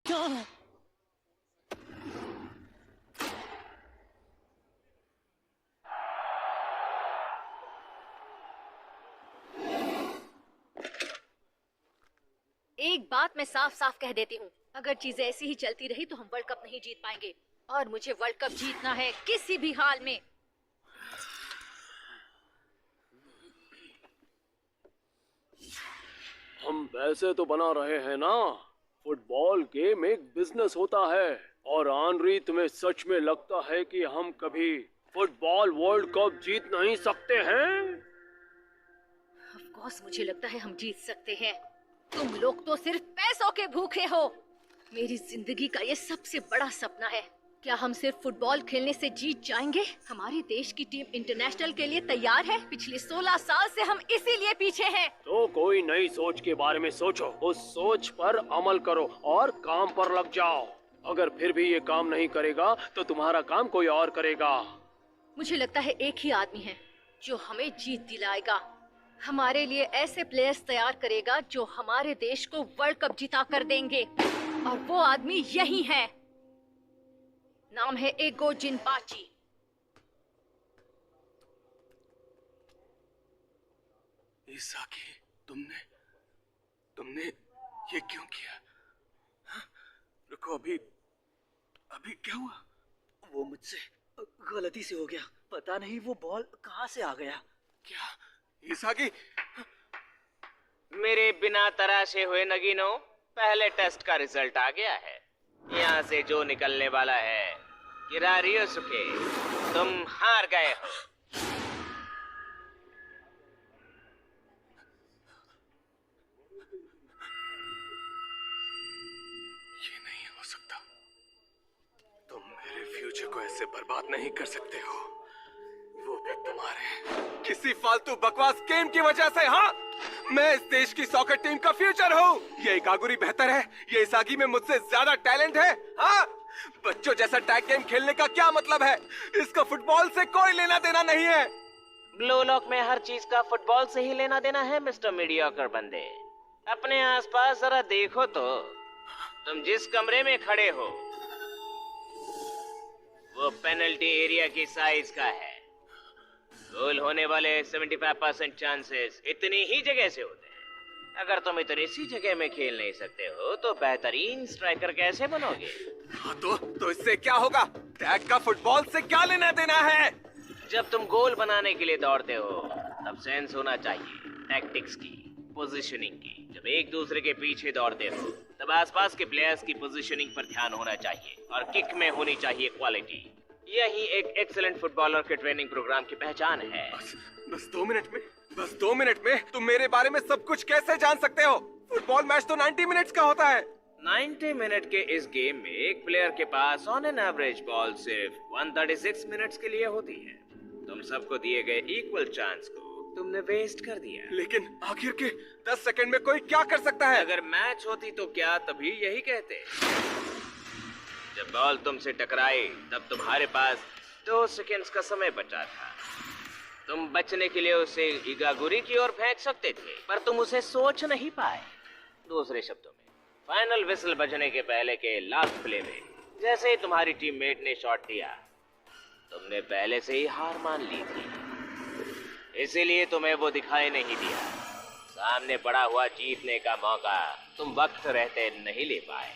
एक बात मैं साफ साफ कह देती हूँ, अगर चीजें ऐसी ही चलती रही तो हम वर्ल्ड कप नहीं जीत पाएंगे और मुझे वर्ल्ड कप जीतना है किसी भी हाल में। हम पैसे तो बना रहे हैं ना। फुटबॉल गेम एक बिजनेस होता है और आनरी तुम्हें सच में लगता है कि हम कभी फुटबॉल वर्ल्ड कप जीत नहीं सकते हैं? ऑफ कोर्स मुझे लगता है हम जीत सकते हैं। तुम लोग तो सिर्फ पैसों के भूखे हो। मेरी जिंदगी का ये सबसे बड़ा सपना है। क्या हम सिर्फ फुटबॉल खेलने से जीत जाएंगे? हमारे देश की टीम इंटरनेशनल के लिए तैयार है। पिछले 16 साल से हम इसीलिए पीछे हैं। तो कोई नई सोच के बारे में सोचो, उस सोच पर अमल करो और काम पर लग जाओ। अगर फिर भी ये काम नहीं करेगा तो तुम्हारा काम कोई और करेगा। मुझे लगता है एक ही आदमी है जो हमें जीत दिलाएगा, हमारे लिए ऐसे प्लेयर्स तैयार करेगा जो हमारे देश को वर्ल्ड कप जिता कर देंगे, और वो आदमी यही है। नाम है एगो जिनपाची। इसाकी, तुमने ये क्यों किया? हाँ? रुको, अभी क्या हुआ? वो मुझसे गलती से हो गया। पता नहीं वो बॉल कहाँ से आ गया। क्या इसाकी? मेरे बिना तराशे हुए नगीनो, पहले टेस्ट का रिजल्ट आ गया है। यहाँ से जो निकलने वाला है, किरारियोसुके, तुम हार गए हो। ये नहीं हो सकता। तुम मेरे फ्यूचर को ऐसे बर्बाद नहीं कर सकते हो, वो भी तुम्हारे किसी फालतू बकवास गेम की वजह से। हाँ, मैं इस देश की सॉकर टीम का फ्यूचर हूँ। ये इकागुरी बेहतर है, ये इसागी में मुझसे ज्यादा टैलेंट है। हाँ, बच्चों जैसा टैग गेम खेलने का क्या मतलब है? इसका फुटबॉल से कोई लेना देना नहीं है। ब्लू लॉक में हर चीज का फुटबॉल से ही लेना देना है मिस्टर मीडियोकर बंदे। अपने आसपास जरा देखो तो, तुम जिस कमरे में खड़े हो वो पेनल्टी एरिया की साइज का है। गोल होने वाले 75% चांसेस इतनी ही जगह से होते हैं। अगर तुम इतनी सी जगह में खेल नहीं सकते हो तो बेहतरीन स्ट्राइकर कैसे बनोगे? हाँ, तो इससे क्या होगा? टैग का फुटबॉल से क्या लेना देना है? जब तुम गोल बनाने के लिए दौड़ते हो तब सेंस होना चाहिए टैक्टिक्स की, पोजीशनिंग की। जब एक दूसरे के पीछे दौड़ते हो तब आसपास के प्लेयर्स की पोजीशनिंग पर ध्यान होना चाहिए और किक में होनी चाहिए क्वालिटी। यही एक एक्सीलेंट फुटबॉलर के ट्रेनिंग प्रोग्राम की पहचान है। बस 2 मिनट में तुम मेरे बारे में सब कुछ कैसे जान सकते हो? फुटबॉल मैच तो 90 मिनट्स का होता है। 90 मिनट के इस गेम में एक प्लेयर के pass on an average ball सिर्फ 136 मिनट्स के लिए होती है। तुम सबको दिए गए इक्वल चांस को तुमने वेस्ट कर दिया। लेकिन आखिर के 10 सेकंड में कोई क्या कर सकता है? अगर मैच होती तो क्या तभी यही कहते? जब बॉल तुमसे टकराई तब तुम्हारे पास 2 सेकंड्स का समय बचा था। तुम बचने के लिए उसे इगागुरी की ओर फेंक सकते थे, पर तुम उसे सोच नहीं पाए। दूसरे शब्दों में, फाइनल विसल बजने के पहले के लास्ट प्ले में जैसे ही तुम्हारी टीममेट ने शॉट दिया, तुमने पहले से ही हार मान ली थी। इसीलिए तुम्हें वो दिखाई नहीं दिया। सामने पड़ा हुआ जीतने का मौका तुम वक्त रहते नहीं ले पाए।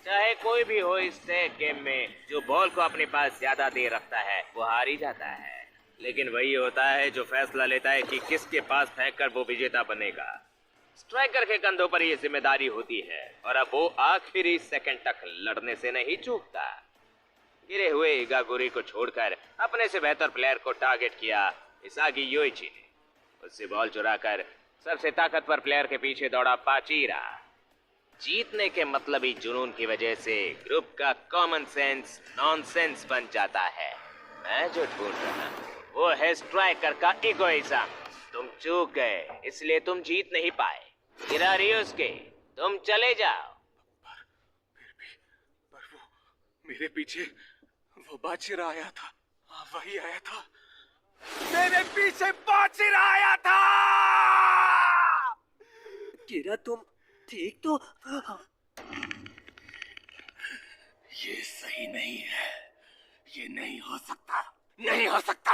चाहे कोई भी हो इस गेम में, जो बॉल को अपने पास ज्यादा देर रखता है वो हार ही जाता है। लेकिन वही होता है जो फैसला लेता है कि किसके पास फेंककर वो विजेता बनेगा। स्ट्राइकर के कंधों पर ये जिम्मेदारी होती है और अब वो आखिरी सेकंड तक लड़ने से नहीं चूकता। गिरे हुए इगागुरी को छोड़कर अपने से बेहतर प्लेयर को टारगेट किया इसागी योइची ने। उससे बॉल चुराकर सबसे ताकतवर प्लेयर के पीछे दौड़ा पाचीरा। जीतने के मतलबी जुनून की वजह से ग्रुप का कॉमन सेंस नॉनसेंस बन जाता है। मैं जो ढूंढ रहा हूं वो है स्ट्राइकर का इगोइज्म। तुम चूक गए, इसलिए तुम जीत नहीं पाए। किरारियोसुके, तुम चले जाओ। पर वो मेरे पीछे वो बाचिरा आया था। हाँ, वही आया था। मेरे पीछे बाचिरा आया था। किरा, तुम ठीक तो? ही नहीं है। ये नहीं हो सकता, नहीं हो सकता।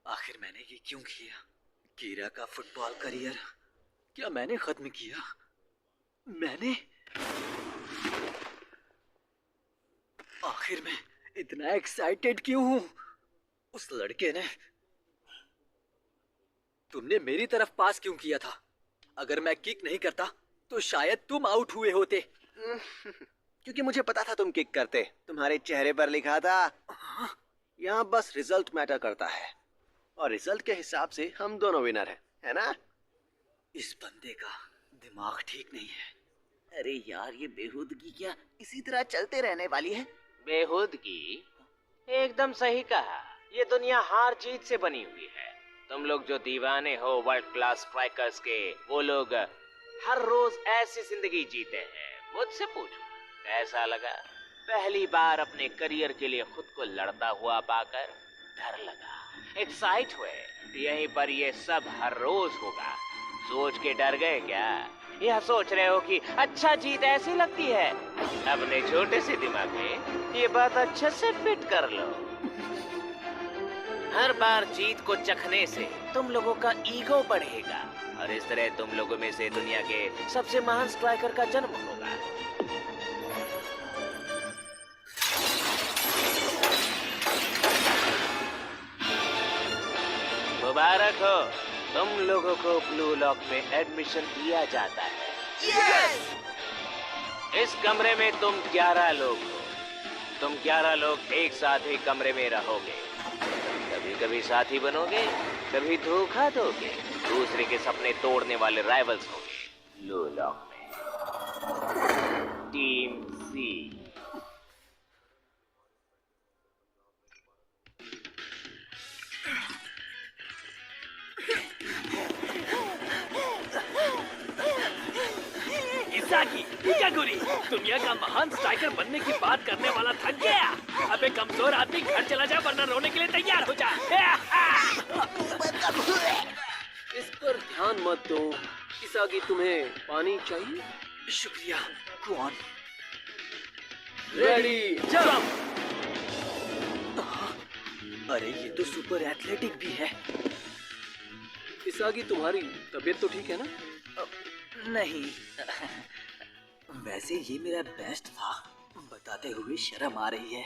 आखिर मैंने ये क्यों किया? कीरा का फुटबॉल करियर क्या मैंने खत्म किया? मैंने आखिर मैं इतना एक्साइटेड क्यों हूं? उस लड़के ने तुमने मेरी तरफ पास क्यों किया था? अगर मैं किक नहीं करता तो शायद तुम आउट हुए होते। क्योंकि मुझे पता था तुम किक करते। तुम्हारे चेहरे पर लिखा था यहाँ बस रिजल्ट मैटर करता है, और रिजल्ट के हिसाब से हम दोनों विनर हैं, है ना? इस बंदे का दिमाग ठीक नहीं है। अरे यार, ये बेहूदगी क्या इसी तरह चलते रहने वाली है? बेहूदगी? एकदम सही कहा। ये दुनिया हार जीत से बनी हुई है। तुम लोग जो दीवाने हो वर्ल्ड क्लास स्ट्राइकर्स के, वो लोग हर रोज ऐसी जिंदगी जीते हैं। मुझसे पूछो कैसा लगा? पहली बार अपने करियर के लिए खुद को लड़ता हुआ पाकर डर लगा, एक्साइट हुए। यहीं पर ये सब हर रोज होगा। सोच के डर गए क्या? यह सोच रहे हो कि अच्छा जीत ऐसी लगती है? अपने छोटे से दिमाग में ये बात अच्छे से फिट कर लो। हर बार जीत को चखने से तुम लोगों का ईगो बढ़ेगा, और इस तरह तुम लोगों में से दुनिया के सबसे महान स्ट्राइकर का जन्म होगा। मुबारक हो, तुम लोगों को ब्लू लॉक में एडमिशन दिया जाता है। यस! इस कमरे में तुम 11 लोग हो। तुम 11 लोग एक साथ ही कमरे में रहोगे। कभी कभी साथी बनोगे, कभी धोखा दोगे। दूसरे के सपने तोड़ने वाले राइवल्स होंगे। ब्लू लॉक में टीम सी। इसाकी, इकागुरी, दुनिया का महान स्ट्राइकर बनने की बात करने वाला थक गया। अबे कमजोर आदमी घर चला जा, वरना रोने के लिए तैयार हो जा। इस पर ध्यान मत दो। इसाकी, तुम्हें पानी चाहिए? शुक्रिया। कौन? Ready, jump! अरे ये तो सुपर एथलेटिक भी है। इसाकी, तुम्हारी तबीयत तो ठीक है ना? नहीं, वैसे ये मेरा बेस्ट था। बताते हुए शर्म आ रही है।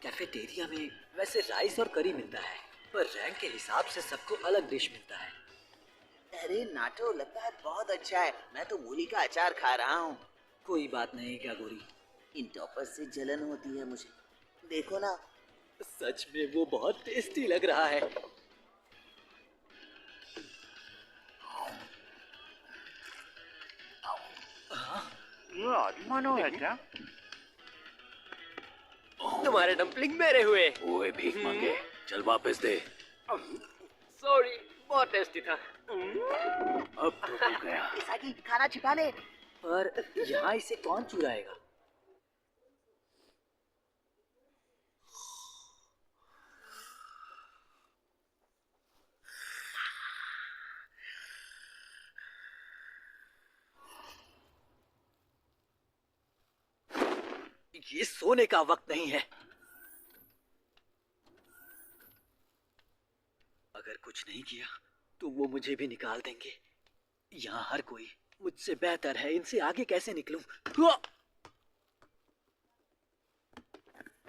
कैफेटेरिया में वैसे राइस और करी मिलता है, पर रैंक के हिसाब से सबको अलग डिश मिलता है। अरे नाटो, लगता है बहुत अच्छा है। मैं तो मूली का अचार खा रहा हूँ। कोई बात नहीं क्या गोरी, इन टॉपर्स से जलन होती है मुझे। देखो ना। सच में वो बहुत टेस्टी लग रहा है। मनो है क्या? तुम्हारे डम्पलिंग मेरे हुए। ओए भीख मांगे, चल वापस दे। सॉरी, बहुत टेस्टी था। अब तो तू गया। इसाकी, खाना छिपा ले। पर यहाँ इसे कौन चुराएगा? ये सोने का वक्त नहीं है। अगर कुछ नहीं किया तो वो मुझे भी निकाल देंगे। यहाँ हर कोई मुझसे बेहतर है, इनसे आगे कैसे निकलूं?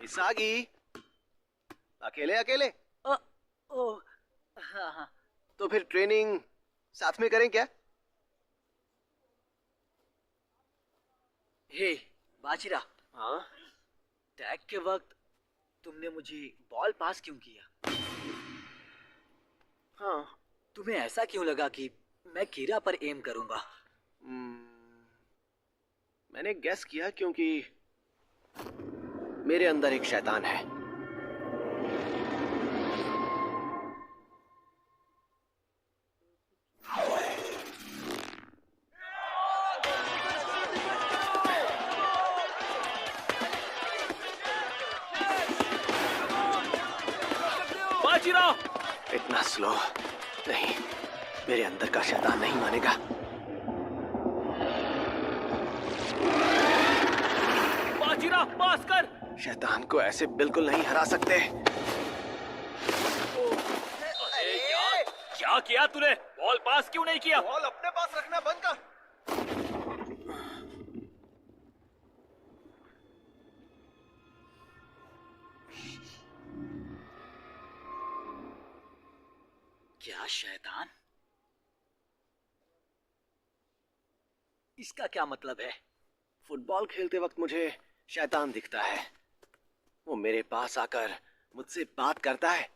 इसागी, अकेले अकेले? हाँ। तो फिर ट्रेनिंग साथ में करें क्या? हे बाजिरा, हाँ? टैग के वक्त तुमने मुझे बॉल पास क्यों किया? हाँ। तुम्हें ऐसा क्यों लगा कि मैं कीरा पर एम करूंगा? मैंने गेस किया क्योंकि मेरे अंदर एक शैतान है। बाजीराव! इतना स्लो नहीं, मेरे अंदर का शैतान नहीं मानेगा। बाजीरा, पास कर। शैतान को ऐसे बिल्कुल नहीं हरा सकते। क्या किया तूने? बॉल पास क्यों नहीं किया? बॉल अपने पास रखना बंद कर। क्या शैतान? इसका क्या मतलब है? फुटबॉल खेलते वक्त मुझे शैतान दिखता है। वो मेरे पास आकर मुझसे बात करता है।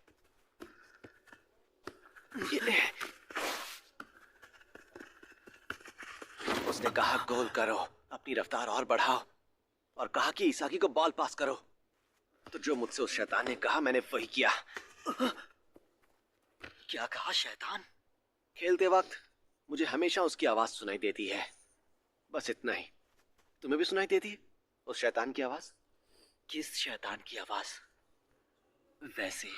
उसने कहा गोल करो, अपनी रफ्तार और बढ़ाओ, और कहा कि इसाकी को बॉल पास करो। तो जो मुझसे उस शैतान ने कहा मैंने वही किया। क्या कहा शैतान? खेलते वक्त मुझे हमेशा उसकी आवाज सुनाई देती है, बस इतना ही। तुम्हें भी सुनाई देती है उस शैतान की आवाज? किस शैतान की आवाज? वैसे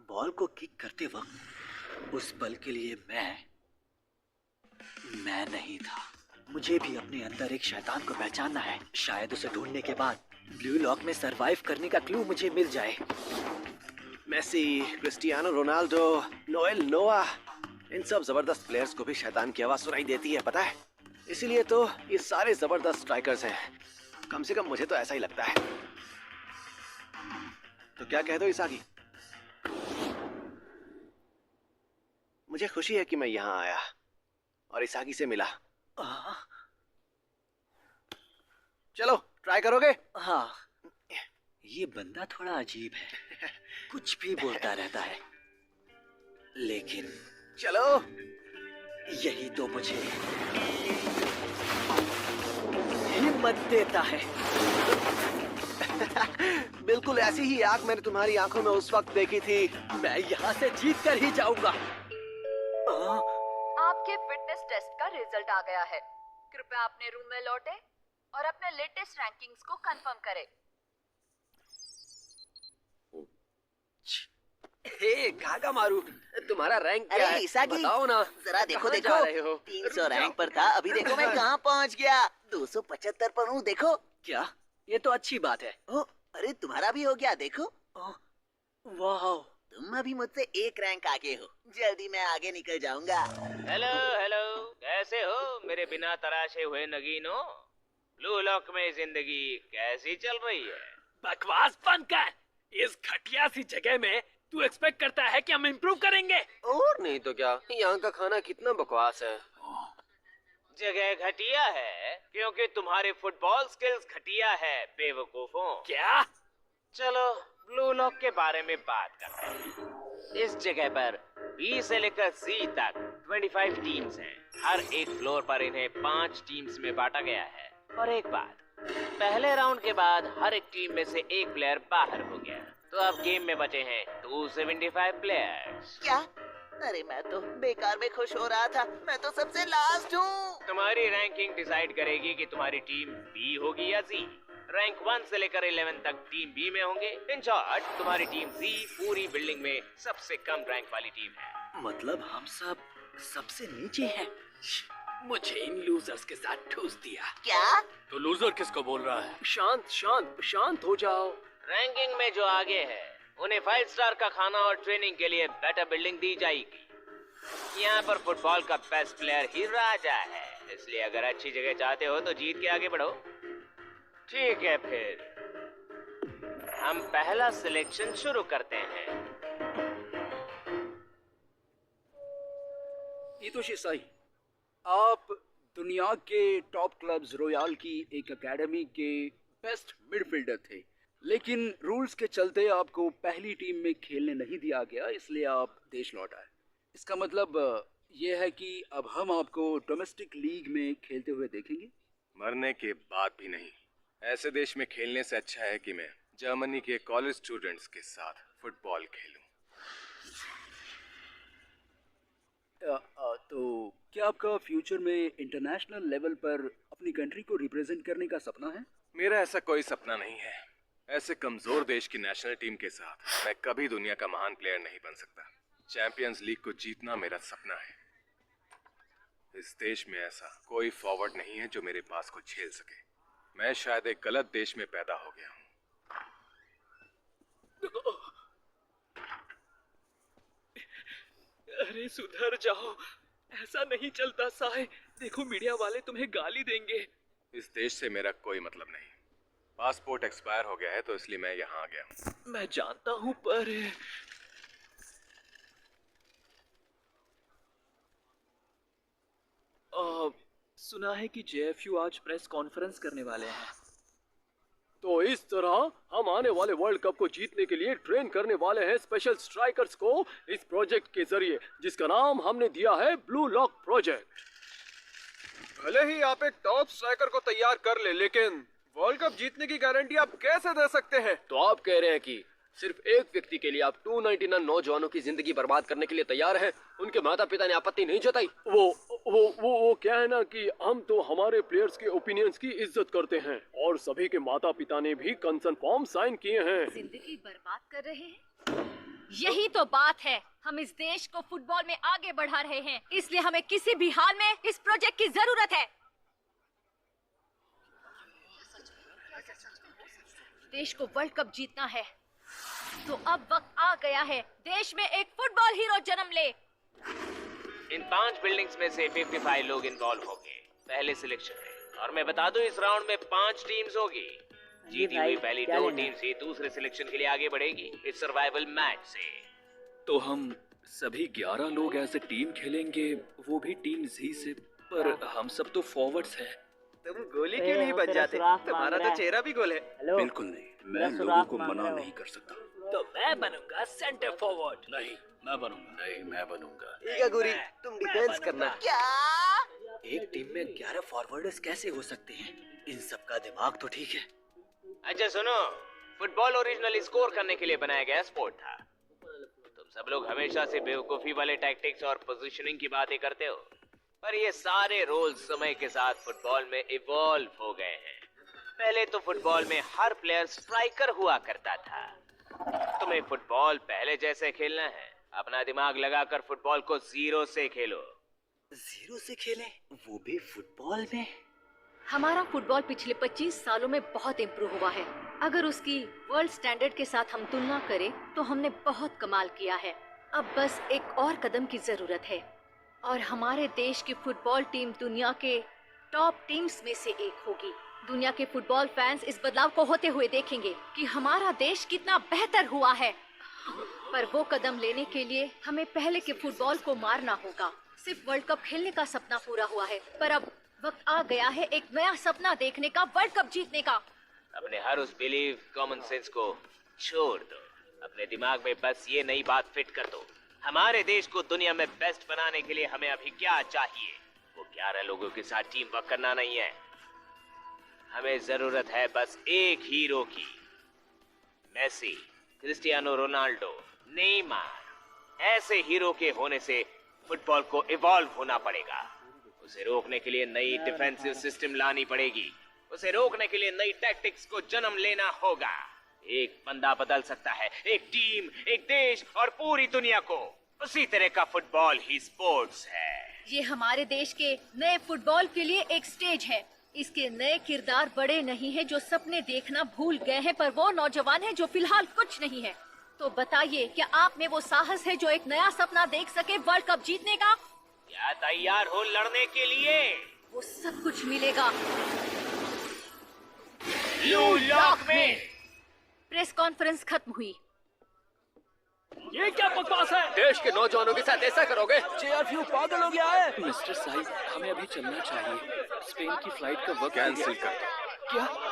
बॉल को किक करते वक्त उस पल के लिए मैं नहीं था। मुझे भी अपने अंदर एक शैतान को पहचानना है। शायद उसे ढूंढने के बाद ब्लू लॉक में सरवाइव करने का क्लू मुझे मिल जाए। मेसी, क्रिस्टियानो रोनाल्डो, नोएल नोआ, इन सब जबरदस्त प्लेयर्स को भी शैतान की आवाज सुनाई देती है, पता है? इसीलिए तो ये सारे जबरदस्त स्ट्राइकर्स हैं। कम से कम मुझे तो ऐसा ही लगता है। तो क्या कह दो इसाकी? मुझे खुशी है कि मैं यहाँ आया और इसाकी से मिला। चलो ट्राई करोगे? हाँ, ये बंदा थोड़ा अजीब है, कुछ भी बोलता रहता है, लेकिन चलो। यही तो मुझे हिम्मत देता है। बिल्कुल ऐसी ही आग मैंने तुम्हारी आंखों में उस वक्त देखी थी। मैं यहाँ से जीत कर ही जाऊंगा। आपके फिटनेस टेस्ट का रिजल्ट आ गया है। कृपया अपने रूम में लौटें और अपने लेटेस्ट रैंकिंग्स को कंफर्म करें। हे कागा मारू, तुम्हारा रैंक क्या है? इसाकी, बताओ ना। जरा देखो कहाँ जा रहे देखो, हो? 300 रैंक पर था, अभी देखो मैं कहाँ पहुँच गया। 275 पर हूँ, देखो। क्या? ये तो अच्छी बात है। ओ, अरे तुम्हारा भी हो गया, देखो। वाह, तुम अभी मुझसे एक रैंक आगे हो। जल्दी मैं आगे निकल जाऊंगा। हेलो हेलो, कैसे हो मेरे बिना तराशे हुए नगीनो? ब्लू लॉक में जिंदगी कैसी चल रही है? बकवास बंद कर। इस घटिया सी जगह में तू एक्सपेक्ट करता है कि हम इम्प्रूव करेंगे? और नहीं तो क्या, यहाँ का खाना कितना बकवास है। जगह घटिया है क्योंकि तुम्हारे फुटबॉल स्किल्स घटिया है, बेवकूफों। क्या? चलो ब्लू लॉक के बारे में बात करते हैं। इस जगह पर बी से लेकर सी तक 25 टीम्स हैं। हर एक फ्लोर पर इन्हें 5 टीम्स में बांटा गया है। और एक बात, पहले राउंड के बाद हर एक टीम में से एक प्लेयर बाहर हो गया, तो अब गेम में बचे हैं 275 प्लेयर्स। क्या? अरे मैं तो बेकार में खुश हो रहा था, मैं तो सबसे लास्ट हूँ। तुम्हारी रैंकिंग डिसाइड करेगी कि तुम्हारी टीम बी होगी या सी। रैंक 1 से लेकर 11 तक टीम बी में होंगे। इन शॉर्ट तुम्हारी टीम सी पूरी बिल्डिंग में सबसे कम रैंक वाली टीम है। मतलब हम सब सबसे नीचे हैं। मुझे इन लूजर्स के साथ ठूस दिया। क्या? तो लूजर किसको बोल रहा है? शांत शांत शांत हो जाओ। रैंकिंग में जो आगे है उन्हें 5 स्टार का खाना और ट्रेनिंग के लिए बेटर बिल्डिंग दी जाएगी। यहाँ पर फुटबॉल का बेस्ट प्लेयर ही राजा है, इसलिए अगर अच्छी जगह चाहते हो तो जीत के आगे बढ़ो। ठीक है, फिर हम पहला सिलेक्शन शुरू करते हैं। हितोशी साई, आप दुनिया के टॉप क्लब्स रॉयल की एक एकेडमी के बेस्ट मिडफील्डर थे, लेकिन रूल्स के चलते आपको पहली टीम में खेलने नहीं दिया गया, इसलिए आप देश लौट आए। इसका मतलब ये है कि अब हम आपको डोमेस्टिक लीग में खेलते हुए देखेंगे। मरने के बाद भी नहीं। ऐसे देश में खेलने से अच्छा है कि मैं जर्मनी के कॉलेज स्टूडेंट्स के साथ फुटबॉल खेलूं। तो क्या आपका फ्यूचर में इंटरनेशनल लेवल पर अपनी कंट्री को रिप्रेजेंट करने का सपना है? मेरा ऐसा कोई सपना नहीं है। ऐसे कमजोर देश की नेशनल टीम के साथ मैं कभी दुनिया का महान प्लेयर नहीं बन सकता। चैंपियंस लीग को जीतना मेरा सपना है। इस देश में ऐसा कोई फॉरवर्ड नहीं है जो मेरे पास को झेल सके। मैं शायद एक गलत देश में पैदा हो गया हूँ। अरे सुधर जाओ, ऐसा नहीं चलता साय। देखो मीडिया वाले तुम्हें गाली देंगे। इस देश से मेरा कोई मतलब नहीं। पासपोर्ट एक्सपायर हो गया है तो इसलिए मैं यहाँ आ गया हूँ। मैं जानता हूँ पर सुना है कि जेएफयू आज प्रेस कॉन्फ्रेंस करने वाले हैं। तो इस तरह हम आने वाले वर्ल्ड कप को जीतने के लिए ट्रेन करने वाले हैं स्पेशल स्ट्राइकर्स को इस प्रोजेक्ट के जरिए, जिसका नाम हमने दिया है ब्लू लॉक प्रोजेक्ट। भले ही आप एक टॉप स्ट्राइकर को तैयार कर ले, लेकिन वर्ल्ड कप जीतने की गारंटी आप कैसे दे सकते हैं? तो आप कह रहे हैं कि सिर्फ एक व्यक्ति के लिए आप 299 नौजवानों की जिंदगी बर्बाद करने के लिए तैयार हैं? उनके माता पिता ने आपत्ति नहीं जताई? वो क्या है ना कि हम तो हमारे प्लेयर्स के ओपिनियंस की इज्जत करते हैं और सभी के माता पिता ने भी कंसर्न फॉर्म साइन किए हैं। जिंदगी बर्बाद कर रहे हैं? यही तो बात है। हम इस देश को फुटबॉल में आगे बढ़ा रहे हैं, इसलिए हमें किसी भी हाल में इस प्रोजेक्ट की जरूरत है। देश को वर्ल्ड कप जीतना है तो अब वक्त आ गया है देश में एक फुटबॉल हीरो जन्म ले। इन 5 बिल्डिंग्स में से 55 लोग इन्वॉल्व होंगे पहले सिलेक्शन में, और मैं बता दूं इस राउंड में 5 टीम्स होगी। जीती हुई पहली 2 टीम्स ही दूसरे सिलेक्शन के लिए आगे बढ़ेगी इस सर्वाइवल मैच से। तो हम सभी 11 लोग एज ए टीम खेलेंगे, वो भी टीम जी से। पर हम सब तो फॉरवर्ड्स हैं। तुम गोली क्यों नहीं बन जाते? तुम्हारा तो चेहरा भी गोल है। बिल्कुल नहीं, मैं लोगों को मना नहीं कर सकता। तो मैं बनूंगा सेंटर फॉरवर्ड। नहीं, मैं बनूंगा। नहीं, मैं बनूंगा। ठीक है गुरी, तुम डिफेंस करना। क्या? एक टीम में 11 फॉरवर्डर्स कैसे हो सकते हैं? इन सब का दिमाग तो ठीक है। अच्छा सुनो, फुटबॉल ओरिजिनली स्कोर करने के लिए बनाया गया स्पोर्ट था। तुम सब लोग हमेशा से बेवकूफी वाले टैक्टिक्स और पोजीशनिंग की बातें करते हो, पर ये सारे रोल्स समय के साथ फुटबॉल में इवॉल्व हो गए हैं। पहले तो फुटबॉल में हर प्लेयर स्ट्राइकर हुआ करता था। तुम्हें फुटबॉल पहले जैसे खेलना है, अपना दिमाग लगाकर फुटबॉल को 0 से खेलो। 0 से खेलें, वो भी फुटबॉल में? हमारा फुटबॉल पिछले 25 सालों में बहुत इम्प्रूव हुआ है। अगर उसकी वर्ल्ड स्टैंडर्ड के साथ हम तुलना करें तो हमने बहुत कमाल किया है। अब बस एक और कदम की जरूरत है और हमारे देश की फुटबॉल टीम दुनिया के टॉप टीम्स में से एक होगी। दुनिया के फुटबॉल फैंस इस बदलाव को होते हुए देखेंगे कि हमारा देश कितना बेहतर हुआ है। पर वो कदम लेने के लिए हमें पहले के फुटबॉल को मारना होगा। सिर्फ वर्ल्ड कप खेलने का सपना पूरा हुआ है, पर अब वक्त आ गया है एक नया सपना देखने का, वर्ल्ड कप जीतने का। अपने हर उस बिलीव कॉमन सेंस को छोड़ दो। अपने दिमाग में बस ये नई बात फिट कर दो। हमारे देश को दुनिया में बेस्ट बनाने के लिए हमें अभी क्या चाहिए? वो 11 लोगों के साथ टीम वर्क करना नहीं है। हमें जरूरत है बस एक हीरो की। मेसी, क्रिस्टियानो रोनाल्डो, नेमार, ऐसे हीरो के होने से फुटबॉल को इवॉल्व होना पड़ेगा। उसे रोकने के लिए नई डिफेंसिव सिस्टम लानी पड़ेगी। उसे रोकने के लिए नई टैक्टिक्स को जन्म लेना होगा। एक बंदा बदल सकता है एक टीम, एक देश और पूरी दुनिया को। उसी तरह का फुटबॉल ही स्पोर्ट्स है। ये हमारे देश के नए फुटबॉल के लिए एक स्टेज है। इसके नए किरदार बड़े नहीं हैं जो सपने देखना भूल गए हैं, पर वो नौजवान हैं जो फिलहाल कुछ नहीं है। तो बताइए, क्या आप में वो साहस है जो एक नया सपना देख सके वर्ल्ड कप जीतने का? क्या तैयार हो लड़ने के लिए? वो सब कुछ मिलेगा ब्लू लॉक में। प्रेस कॉन्फ्रेंस खत्म हुई। ये क्या बकवास है? देश के नौजवानों के साथ ऐसा करोगे? जेएफयू पागल हो गया है। मिस्टर साहिब, हमें अभी चलना चाहिए। स्पेन की फ्लाइट का वक्त कैंसिल कर दो। क्या?